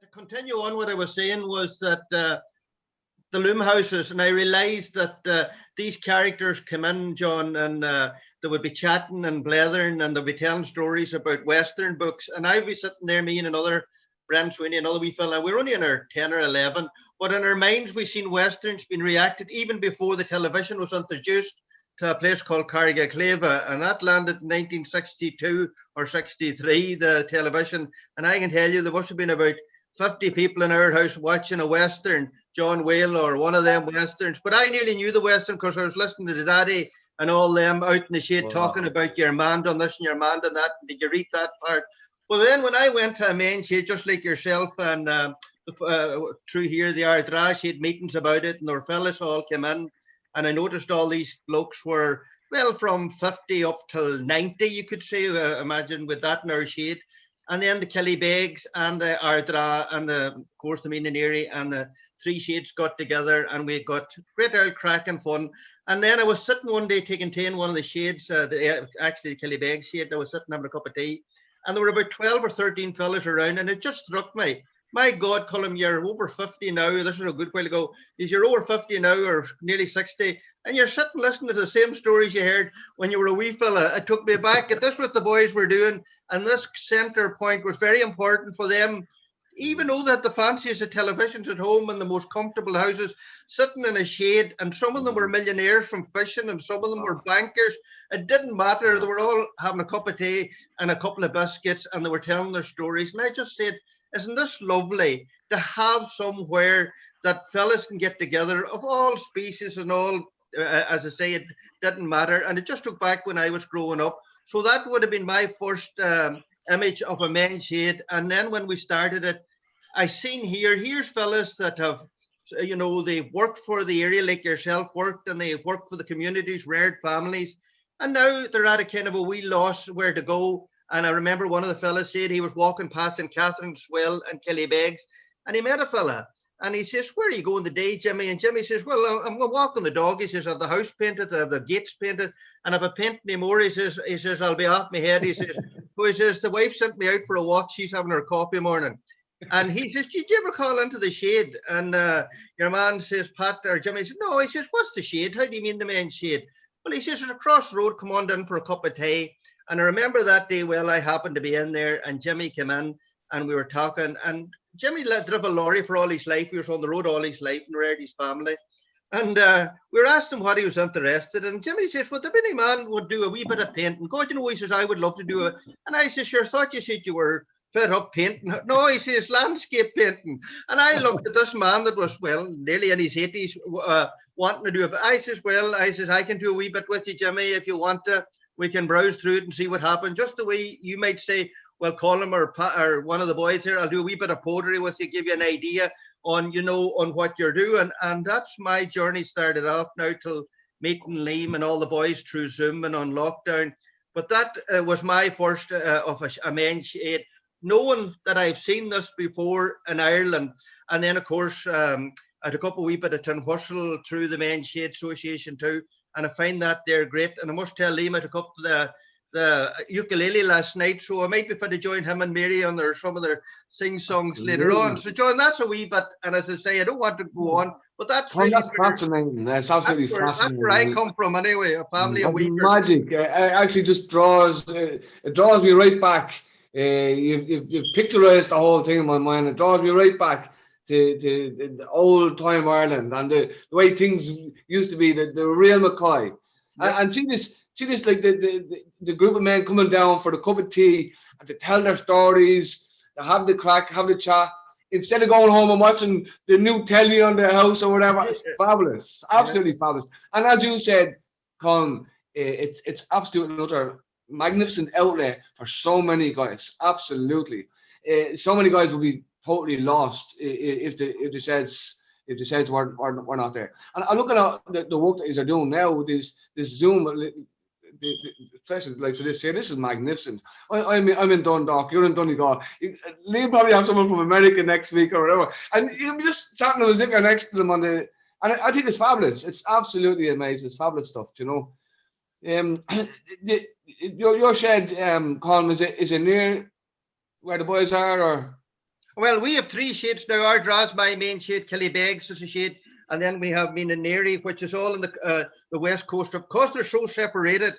To continue on, what I was saying was that the loom houses, and I realised that these characters come in, John, and they would be chatting and blethering, and they'd be telling stories about Western books, and I'd be sitting there, me and another Brent Sweeney, another wee fella. We were only in our 10 or 11, but in our minds we seen Westerns being reacted even before the television was introduced to a place called Carrigancleva, and that landed in 1962 or 63, the television, and I can tell you there must have been about 50 people in our house watching a Western, John Whale or one of them Westerns. But I nearly knew the Western because I was listening to the daddy and all them out in the shade talking about your man done this and your man done that. And did you read that part? Well, then when I went to a MenShed, just like yourself, and through here, the Ardra, she had meetings about it, and our fellas all came in, and I noticed all these blokes were, well, from 50 up till 90, you could say, imagine with that in our shade. And then the Killybegs and the Ardra and of course the Meenaneri and the three shades got together, and we got great old crack and fun. And then I was sitting one day taking tea in one of the shades, actually the Killybeg shade. I was sitting having a cup of tea, and there were about 12 or 13 fellas around, and it just struck me. My God, Colm, you're over 50 now. This is a good while ago. You're over 50 now, or nearly 60, and you're sitting listening to the same stories you heard when you were a wee fella. It took me back. This is what the boys were doing, and this centre point was very important for them. Even though that the fanciest of televisions at home and the most comfortable houses, sitting in a shade, and some of them were millionaires from fishing, and some of them were bankers. It didn't matter. They were all having a cup of tea and a couple of biscuits, and they were telling their stories. And I just said, isn't this lovely to have somewhere that fellas can get together of all species and all, as I say, it didn't matter. And it just took back when I was growing up. So that would have been my first image of a MenShed. And then when we started it, I seen here's fellas that have, you know, they worked for the area like yourself worked, and they worked for the communities, reared families. And now they're at a kind of a wee loss where to go. And I remember one of the fellas said he was walking past St. Catherine's Well and Killybegs, and he met a fella. And he says, where are you going today, Jimmy? And Jimmy says, well, I'm walking the dog. He says, I have the house painted, I have the gates painted, and if I paint anymore, he says, I'll be off my head. He says, the wife sent me out for a walk. She's having her coffee morning. And he says, did you ever call into the shade? And your man says, Pat, or Jimmy says, no. He says, what's the shade? How do you mean the MenShed? Well, he says, there's a crossroad, come on down for a cup of tea. And I remember that day, well, I happened to be in there, and Jimmy came in, and we were talking, and Jimmy drove a lorry for all his life. He was on the road all his life and reared his family. And we were asking him what he was interested in. And Jimmy says, well, if any man would do a wee bit of painting, God, you know, he says, I would love to do it. And I says, sure, thought you said you were fed up painting. No, he says, landscape painting. And I looked at this man that was, well, nearly in his 80s, wanting to do it. But I says, well, I can do a wee bit with you, Jimmy, if you want to. We can browse through it and see what happens. Just the way you might say, well, Colm or one of the boys here, I'll do a wee bit of poetry with you, give you an idea on, you know, on what you're doing. And that's my journey started off now till meeting Liam and all the boys through Zoom and on lockdown. But that was my first of a MenShed, knowing that I've seen this before in Ireland. And then, of course, I took up a wee bit of tin whistle through the MenShed Association too. And I find that they're great. And I must tell Liam, I took up the ukulele last night, so I might be fit to join him and Mary on some of their sing-songs later on. So, John, that's a wee bit, and as I say, I don't want to go on, but that's really that's fascinating. That's absolutely fascinating. That's where I come from anyway, a family of weavers. Magic. It actually just draws me right back. You've picturized the whole thing in my mind. It draws me right back to the old time Ireland and the way things used to be, the real McCoy. Yeah. And see this like the group of men coming down for the cup of tea and to tell their stories, to have the crack, have the chat, instead of going home and watching the new telly on the house or whatever. It's fabulous, absolutely fabulous. And as you said, Colm, it's absolutely another magnificent outlet for so many guys. Absolutely, so many guys will be totally lost if the sheds were not there. And I look at the work that they're doing now with this Zoom. Like, so they say this is magnificent. I'm in Dundalk, you're in Donegal. Liam probably have someone from America next week or whatever, and you'll be just chatting to a zicker next to them on the. And I think it's fabulous. It's absolutely amazing. It's fabulous stuff, you know. Your shed, Colm, is it near where the boys are, or? Well, we have 3 sheds now. Ardras, my main shed, Killybegs is a shed, and then we have Neri, which is all in the west coast. Of course, they're so separated.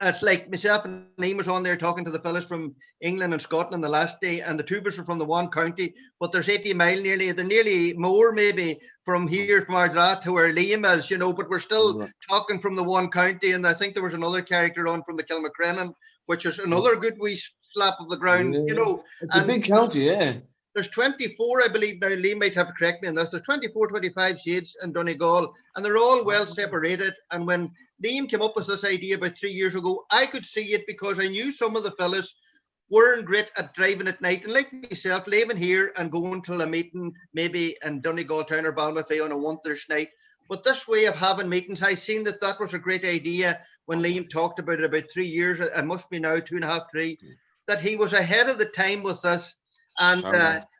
It's like myself and Ian was on there talking to the fellas from England and Scotland the last day, and the two of us are from the one county, but there's 80 mile nearly, they're nearly more maybe from here, from Ardra to where Liam is, but we're still talking from the one county. And I think there was another character on from the Kilmacrennan, which is another good wee slap of the ground, It's a big county, yeah. There's 24, I believe, now Liam might have to correct me on this, there's 24, 25 shades in Donegal, and they're all well separated. And when Liam came up with this idea about 3 years ago, I could see it because I knew some of the fellas weren't great at driving at night. And like myself, leaving here and going to a meeting maybe in Donegal town or Balmafay on a winter's night. But this way of having meetings, I seen that was a great idea when Liam talked about it about 3 years, it must be now 2.5, 3, that he was ahead of the time with this. And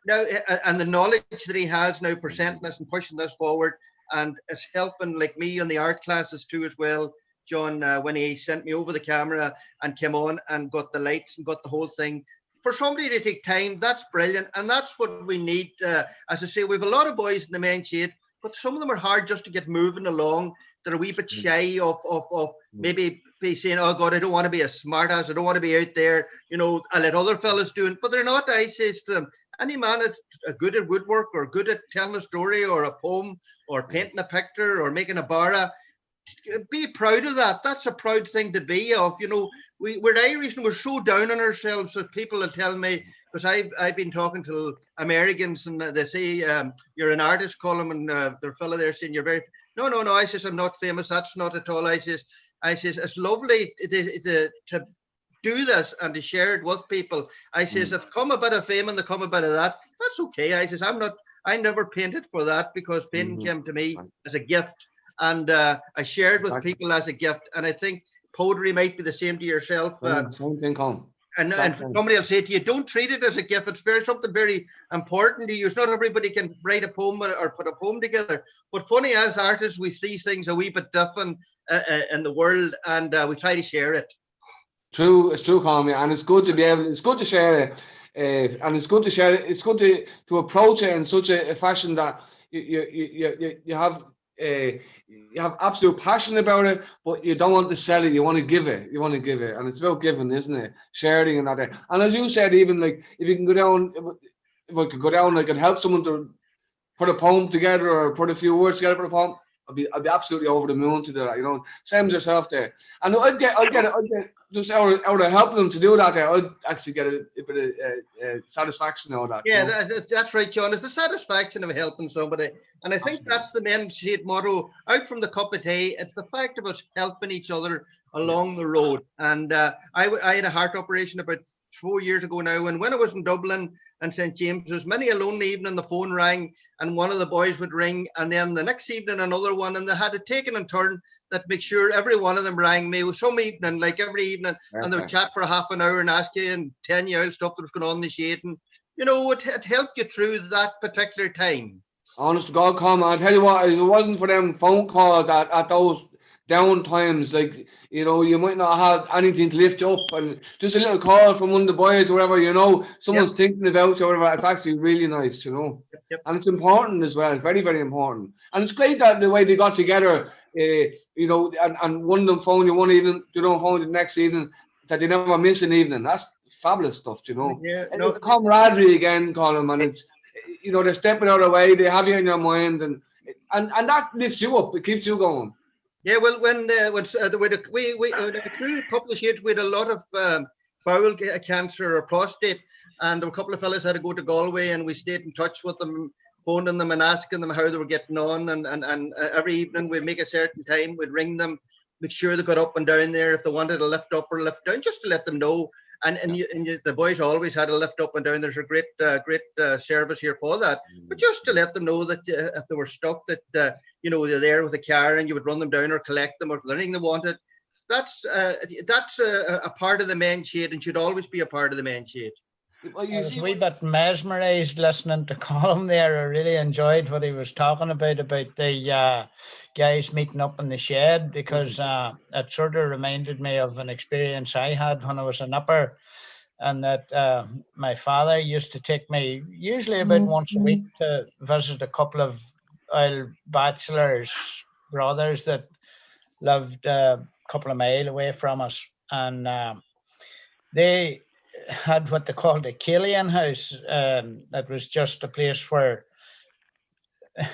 now, and the knowledge that he has now presenting this and pushing this forward, and it's helping like me in the art classes too as well, John, when he sent me over the camera and came on and got the lights and got the whole thing. For somebody to take time, that's brilliant, and that's what we need. As I say, we have a lot of boys in the main shade, but some of them are hard just to get moving along. They're a wee bit shy of maybe be saying, oh God, I don't want to be a smart ass, I don't want to be out there, I let other fellas do it, but they're not. I says to them, any man that's good at woodwork or good at telling a story or a poem or painting a picture or making a bara, be proud of that. That's a proud thing to be of. We're Irish and we're so down on ourselves that people will tell me, because I've been talking to Americans and they say, you're an artist, Colin, and their fella there saying you're very, no, I says, I'm not famous. That's not at all. I says, it's lovely to do this and to share it with people. I says, if come a bit of fame and there come a bit of that, that's okay. I says, I never painted for that because painting came to me as a gift. And I shared with people as a gift. And I think poetry might be the same to yourself. Same thing, Colin. And somebody will say to you, don't treat it as a gift. It's something very important to you. Not everybody can write a poem or put a poem together. But funny, as artists, we see things a wee bit different in the world, and we try to share it. True, it's true, Colin, and it's good to be able. It's good to share it, and it's good to share it. It's good to approach it in such a fashion that you have absolute passion about it, but you don't want to sell it. You want to give it. And it's about giving, isn't it? Sharing and that. And as you said, even like if you can go down, if I could go down, I could help someone to put a poem together or put a few words together for a poem. I'd be absolutely over the moon to do that. Same as yourself there. And I'd get just out of helping them to do that. I'd actually get a bit of satisfaction out of that. Yeah, that's right, John. It's the satisfaction of helping somebody, and I think that's the MenShed motto. Out from the cup of tea, it's the fact of us helping each other along the road. And I had a heart operation about 4 years ago now, and when I was in Dublin and St. James's, many a lonely evening the phone rang and one of the boys would ring, and then the next evening another one, and they had it taken in turn that make sure every one of them rang me with some evening, like every evening, and they would chat for half an hour and ask you and tell you all stuff that was going on in the shade, and it helped you through that particular time. Honest to God, Colin, I tell you what, if it wasn't for them phone calls at those down times, like you might not have anything to lift you up, and just a little call from one of the boys or whatever, someone's thinking about you or whatever, it's actually really nice, Yep. And it's important as well. It's very, very important, and it's great that the way they got together, and one of them phoned you one evening, you don't phone the next evening, that they never miss an evening. That's fabulous stuff, Yeah, and it's camaraderie again, Colin, and it's they're stepping out of the way, they have you in your mind, and that lifts you up, it keeps you going. Yeah, well, when we through a couple of shades, we had a lot of bowel cancer or prostate, and a couple of fellas had to go to Galway, and we stayed in touch with them, phoning them and asking them how they were getting on, and every evening we'd make a certain time, we'd ring them, make sure they got up and down there if they wanted to lift up or lift down, just to let them know. And the boys always had a lift up and down. There's a great service here for that. But just to let them know that if they were stuck, that they're there with a car and you would run them down or collect them or if there's anything they wanted. That's a part of the MenShed and should always be a part of the MenShed. I was a wee bit mesmerised listening to Colin there. I really enjoyed what he was talking about the guys meeting up in the shed, because it sort of reminded me of an experience I had when I was an upper and that my father used to take me usually about once a week to visit a couple of old bachelors brothers that lived a couple of miles away from us, and they had what they called a Killian house. That was just a place where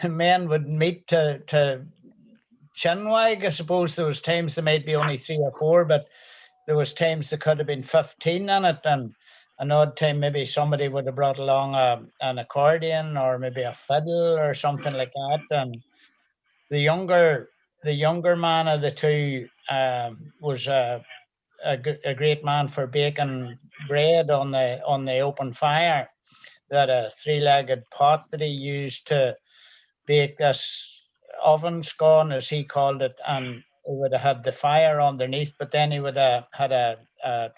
men would meet to chinwag. I suppose there was times there might be only 3 or 4, but there was times there could have been 15 in it, and an odd time maybe somebody would have brought along an accordion or maybe a fiddle or something like that. And the younger man of the two was a great man for baking bread on the open fire. They had a 3-legged pot that he used to bake this oven scone, as he called it, and he would have had the fire underneath, but then he would have had there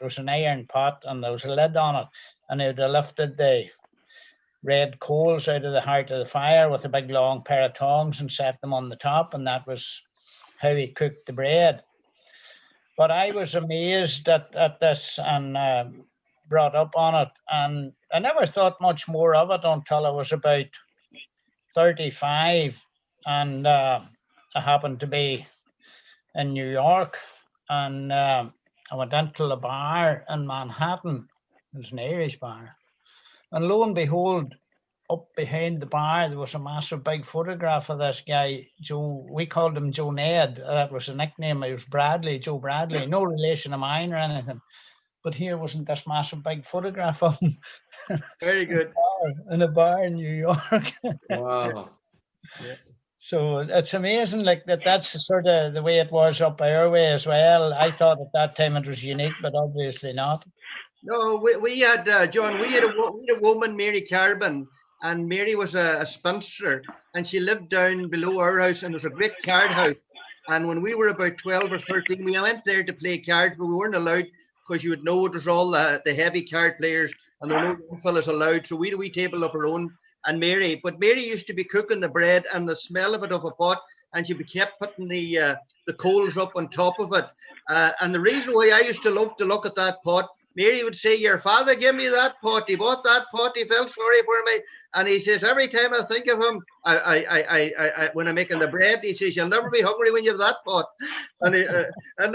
was an iron pot and there was a lid on it, and he would have lifted the red coals out of the heart of the fire with a big long pair of tongs and set them on the top, and that was how he cooked the bread. But I was amazed at this and brought up on it, and I never thought much more of it until I was about 35, and I happened to be in New York, and I went into the bar in Manhattan. It was an Irish bar, and lo and behold, up behind the bar there was a massive big photograph of this guy, Joe. We called him Joe Ned. That was a nickname. It was Bradley, Joe Bradley, no relation of mine or anything. But here wasn't this massive big photograph of him. Very good. In a bar in New York. Wow. Yeah. So it's amazing, like that's sort of the way it was up our way as well. I thought at that time it was unique, but obviously not. No, we had, John, we had a woman, Mary Carbon, and Mary was a spinster, and she lived down below our house, and it was a great card house. And when we were about 12 or 13, we went there to play cards, but we weren't allowed because you would know it was all the heavy card players, and there were no young fellas allowed. So we had a wee table of our own, and Mary used to be cooking the bread, and the smell of it of a pot, and she kept putting the coals up on top of it. And the reason why I used to love to look at that pot, Mary would say, "Your father gave me that pot. He bought that pot. He felt sorry for me." And he says, every time I think of him, I when I'm making the bread, he says, "You'll never be hungry when you have that pot." And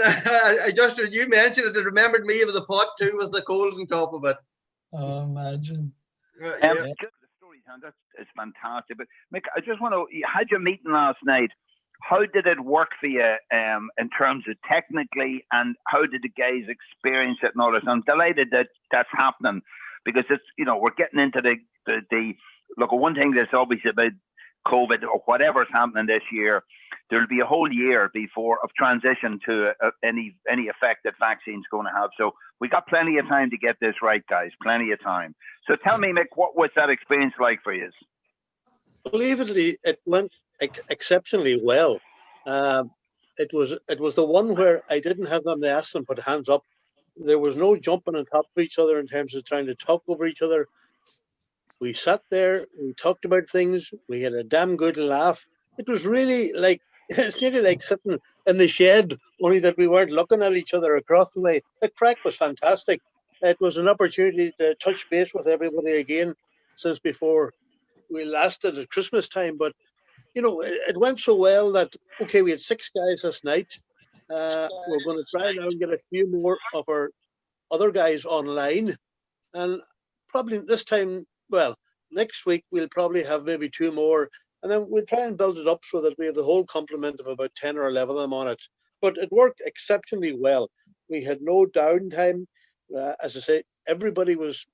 I just, when you mentioned it, it remembered me of the pot too, with the coals on top of it. Oh, imagine. Yeah. Just the story, that is fantastic. But Mick, I just want to, you had your meeting last night. How did it work for you in terms of technically, and how did the guys experience it and all this? I'm delighted that that's happening, because it's, we're getting into the look, one thing that's obviously about COVID or whatever's happening this year, there'll be a whole year of transition to any effect that vaccine's going to have. So we got plenty of time to get this right, guys, plenty of time. So tell me, Mick, what was that experience like for you? Believably, it went exceptionally well. It was the one where I didn't have them to ask them put hands up. There was no jumping on top of each other in terms of trying to talk over each other. We sat there, we talked about things, we had a damn good laugh. It was really like, it's nearly like sitting in the shed, only that we weren't looking at each other across the way. The crack was fantastic. It was an opportunity to touch base with everybody again since before we lasted at Christmas time. But it went so well that, okay, we had 6 guys this night. We're going to try now and get a few more of our other guys online. And probably this time, well, next week, we'll probably have maybe 2 more. And then we'll try and build it up so that we have the whole complement of about 10 or 11 of them on it. But it worked exceptionally well. We had no downtime. As I say, everybody was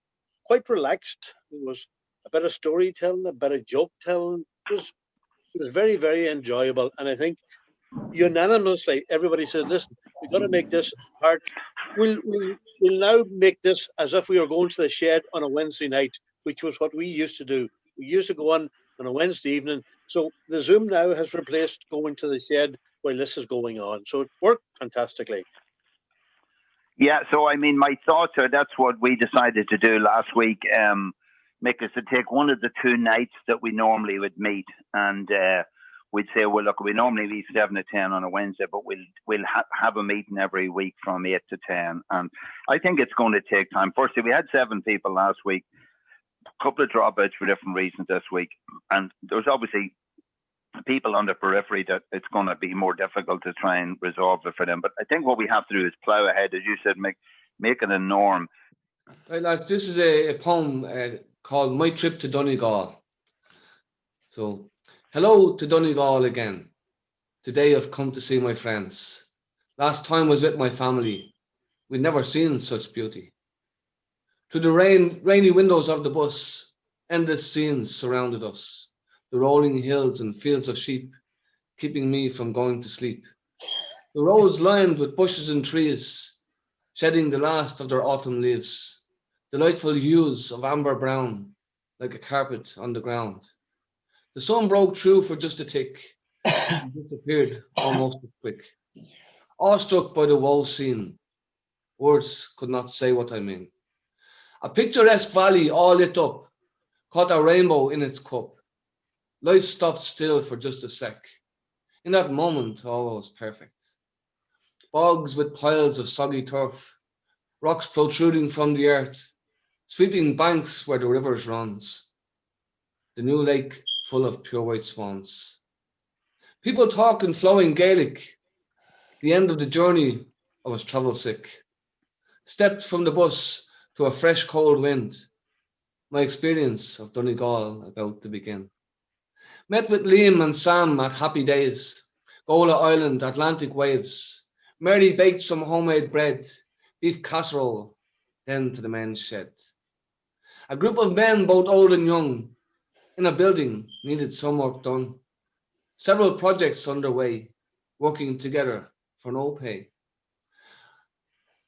quite relaxed. There was a bit of storytelling, a bit of joke telling. It was very, very enjoyable. And I think unanimously, everybody said, listen, we've got to make this hard. We'll now make this as if we were going to the shed on a Wednesday night, which was what we used to do. We used to go on a Wednesday evening. So the Zoom now has replaced going to the shed while this is going on. So it worked fantastically. Yeah, so I mean, my thoughts are that's what we decided to do last week. Mick, is to take one of the 2 nights that we normally would meet, and we'd say, well, look, we normally meet 7 to 10 on a Wednesday, but we'll have a meeting every week from 8 to 10. And I think it's going to take time. Firstly, we had 7 people last week, a couple of dropouts for different reasons this week. And there's obviously people on the periphery that it's going to be more difficult to try and resolve it for them. But I think what we have to do is plow ahead, as you said, make it a norm. Right, lads, this is a poem called My Trip to Donegal. So, hello to Donegal again. Today I've come to see my friends. Last time was with my family. We'd never seen such beauty. Through the rainy windows of the bus, endless scenes surrounded us. The rolling hills and fields of sheep, keeping me from going to sleep. The roads lined with bushes and trees, shedding the last of their autumn leaves. Delightful hues of amber brown, like a carpet on the ground. The sun broke through for just a tick, and disappeared almost as quick. Awestruck by the woe scene, words could not say what I mean. A picturesque valley all lit up, caught a rainbow in its cup. Life stopped still for just a sec. In that moment, all was perfect. Bogs with piles of soggy turf, rocks protruding from the earth, sweeping banks where the rivers runs. The new lake full of pure white swans. People talk in flowing Gaelic. The end of the journey, I was travel sick. Stepped from the bus to a fresh cold wind. My experience of Donegal about to begin. Met with Liam and Sam at Happy Days, Gola Island, Atlantic waves. Mary baked some homemade bread, beef casserole, then to the men's shed. A group of men, both old and young, in a building needed some work done. Several projects underway, working together for no pay.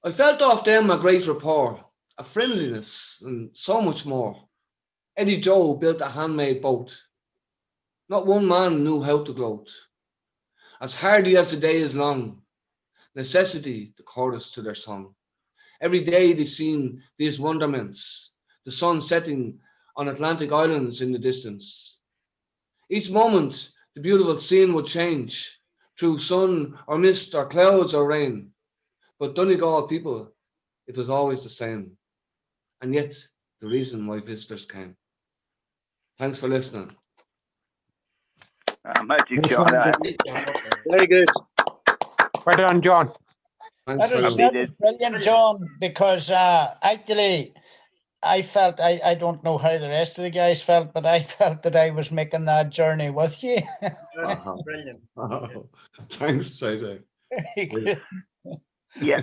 I felt off them a great rapport, a friendliness, and so much more. Eddie Joe built a handmade boat. Not one man knew how to gloat. As hardy as the day is long, necessity the chorus to their song. Every day they've seen these wonderments, the sun setting on Atlantic islands in the distance. Each moment, the beautiful scene would change, through sun or mist or clouds or rain. But Donegal people, it was always the same. And yet, the reason why visitors came. Thanks for listening. Magic, John. Very good. Well done, John. Thanks That was brilliant, John, because actually, I felt, I don't know how the rest of the guys felt, but I felt that I was making that journey with you. Brilliant. Oh, thanks, JJ. Yeah,